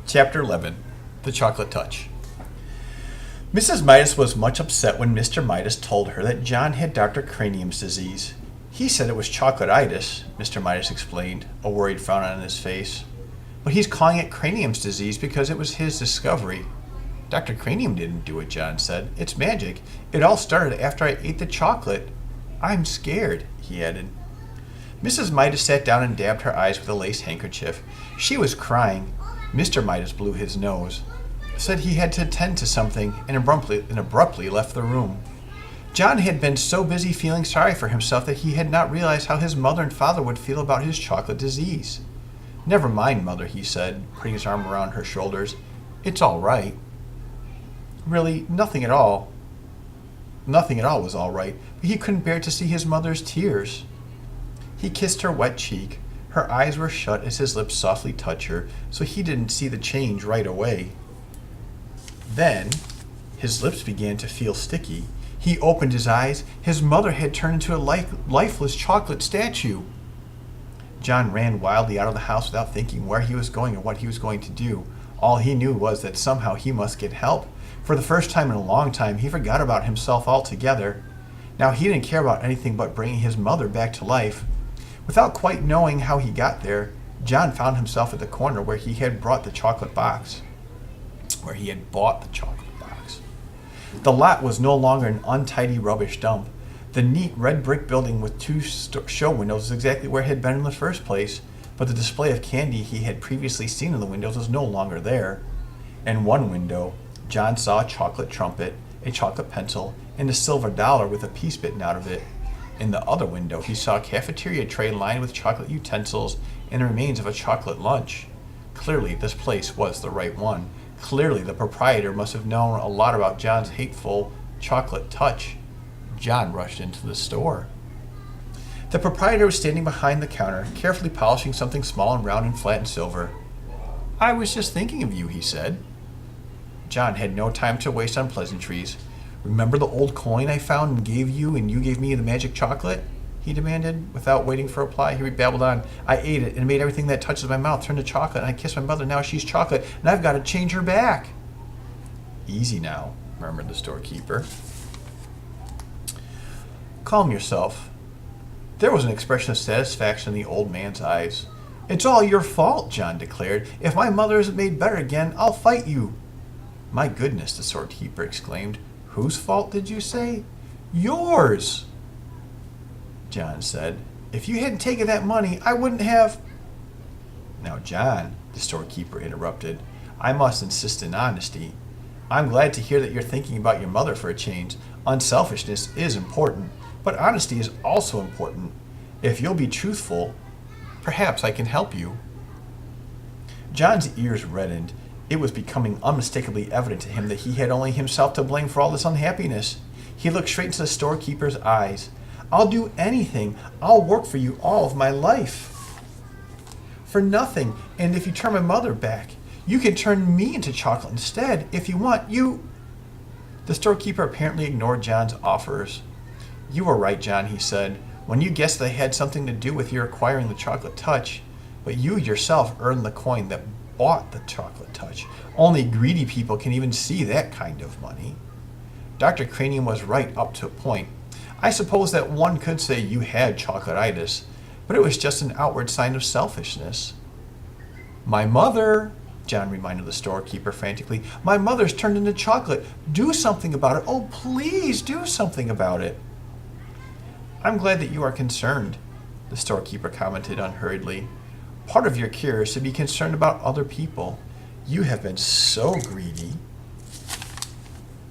Chapter 11. The Chocolate Touch. Mrs. Midas was much upset when Mr. Midas told her that John had Dr. Cranium's disease. He said it was chocolate-itis, Mr. Midas explained, a worried frown on his face. But he's calling it Cranium's disease because it was his discovery. Dr. Cranium didn't do it, John said. It's magic. It all started after I ate the chocolate. I'm scared, he added. Mrs. Midas sat down and dabbed her eyes with a lace handkerchief. She was crying. Mr. Midas blew his nose, said he had to attend to something, and abruptly left the room. John had been so busy feeling sorry for himself that he had not realized how his mother and father would feel about his chocolate disease. Never mind, Mother, he said, putting his arm around her shoulders. It's all right. Really, nothing at all. Nothing at all was all right, but he couldn't bear to see his mother's tears. He kissed her wet cheek. Her eyes were shut as his lips softly touched her, so he didn't see the change right away. Then, his lips began to feel sticky. He opened his eyes. His mother had turned into a lifeless chocolate statue. John ran wildly out of the house without thinking where he was going or what he was going to do. All he knew was that somehow he must get help. For the first time in a long time, he forgot about himself altogether. Now he didn't care about anything but bringing his mother back to life. Without quite knowing how he got there, John found himself at the corner where he had bought the chocolate box. The lot was no longer an untidy rubbish dump. The neat red brick building with two show windows was exactly where it had been in the first place, but the display of candy he had previously seen in the windows was no longer there. In one window, John saw a chocolate trumpet, a chocolate pencil, and a silver dollar with a piece bitten out of it. In the other window, he saw a cafeteria tray lined with chocolate utensils and the remains of a chocolate lunch. Clearly, this place was the right one. Clearly, the proprietor must have known a lot about John's hateful chocolate touch. John rushed into the store. The proprietor was standing behind the counter, carefully polishing something small and round and flat and silver. I was just thinking of you, he said. John had no time to waste on pleasantries. Remember the old coin I found and gave you, and you gave me the magic chocolate? He demanded. Without waiting for a reply, he babbled on. I ate it, and it made everything that touches my mouth turn to chocolate, and I kissed my mother. Now she's chocolate, and I've got to change her back. Easy now, murmured the storekeeper. Calm yourself. There was an expression of satisfaction in the old man's eyes. It's all your fault, John declared. If my mother isn't made better again, I'll fight you. My goodness, the storekeeper exclaimed. Whose fault did you say? Yours, John said. If you hadn't taken that money, I wouldn't have... Now, John, the storekeeper interrupted, I must insist on honesty. I'm glad to hear that you're thinking about your mother for a change. Unselfishness is important, but honesty is also important. If you'll be truthful, perhaps I can help you. John's ears reddened. It was becoming unmistakably evident to him that he had only himself to blame for all this unhappiness. He looked straight into the storekeeper's eyes. I'll do anything. I'll work for you all of my life. For nothing. And if you turn my mother back, you can turn me into chocolate instead. If you want, you... The storekeeper apparently ignored John's offers. You were right, John, he said, when you guessed they had something to do with your acquiring the chocolate touch. But you yourself earned the coin that bought the chocolate touch. Only greedy people can even see that kind of money. Dr. Cranium was right up to a point. I suppose that one could say you had chocolate-itis, but it was just an outward sign of selfishness. My mother, John reminded the storekeeper frantically, my mother's turned into chocolate. Do something about it. Oh, please do something about it. I'm glad that you are concerned, the storekeeper commented unhurriedly. Part of your cure is to be concerned about other people. You have been so greedy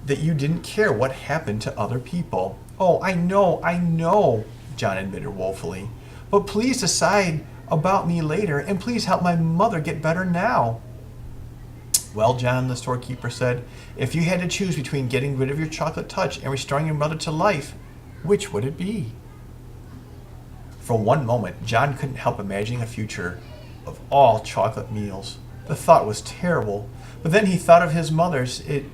that you didn't care what happened to other people. Oh, I know, John admitted woefully. But please decide about me later, and please help my mother get better now. Well, John, the storekeeper said, if you had to choose between getting rid of your chocolate touch and restoring your mother to life, which would it be? For one moment, John couldn't help imagining a future of all chocolate meals. The thought was terrible. But then he thought of his mother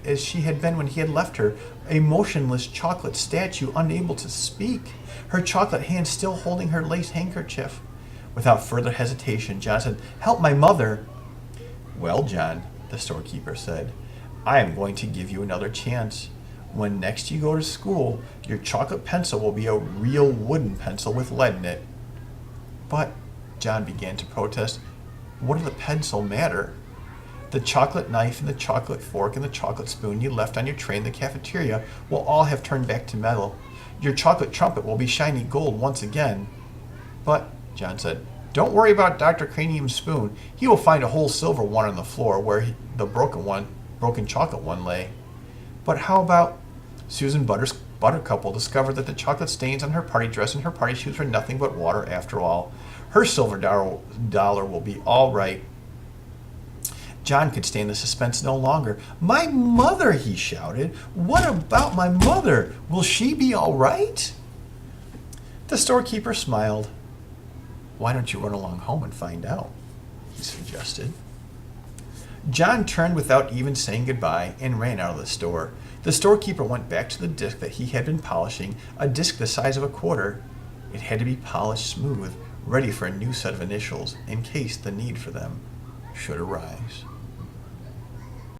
as she had been when he had left her, a motionless chocolate statue, unable to speak, her chocolate hand still holding her lace handkerchief. Without further hesitation, John said, "Help my mother." "Well, John, the storekeeper said. I am going to give you another chance. When next you go to school, your chocolate pencil will be a real wooden pencil with lead in it. But, John began to protest, what does the pencil matter? The chocolate knife and the chocolate fork and the chocolate spoon you left on your tray in the cafeteria will all have turned back to metal. Your chocolate trumpet will be shiny gold once again. But, John said, don't worry about Dr. Cranium's spoon. He will find a whole silver one on the floor where the broken chocolate one lay. But how about Susan Buttercup will discover that the chocolate stains on her party dress and her party shoes were nothing but water after all. Her silver dollar will be all right. John could stand the suspense no longer. My mother, he shouted. What about my mother? Will she be all right? The storekeeper smiled. Why don't you run along home and find out? He suggested. John turned without even saying goodbye and ran out of the store. The storekeeper went back to the disc that he had been polishing, a disc the size of a quarter. It had to be polished smooth, ready for a new set of initials in case the need for them should arise.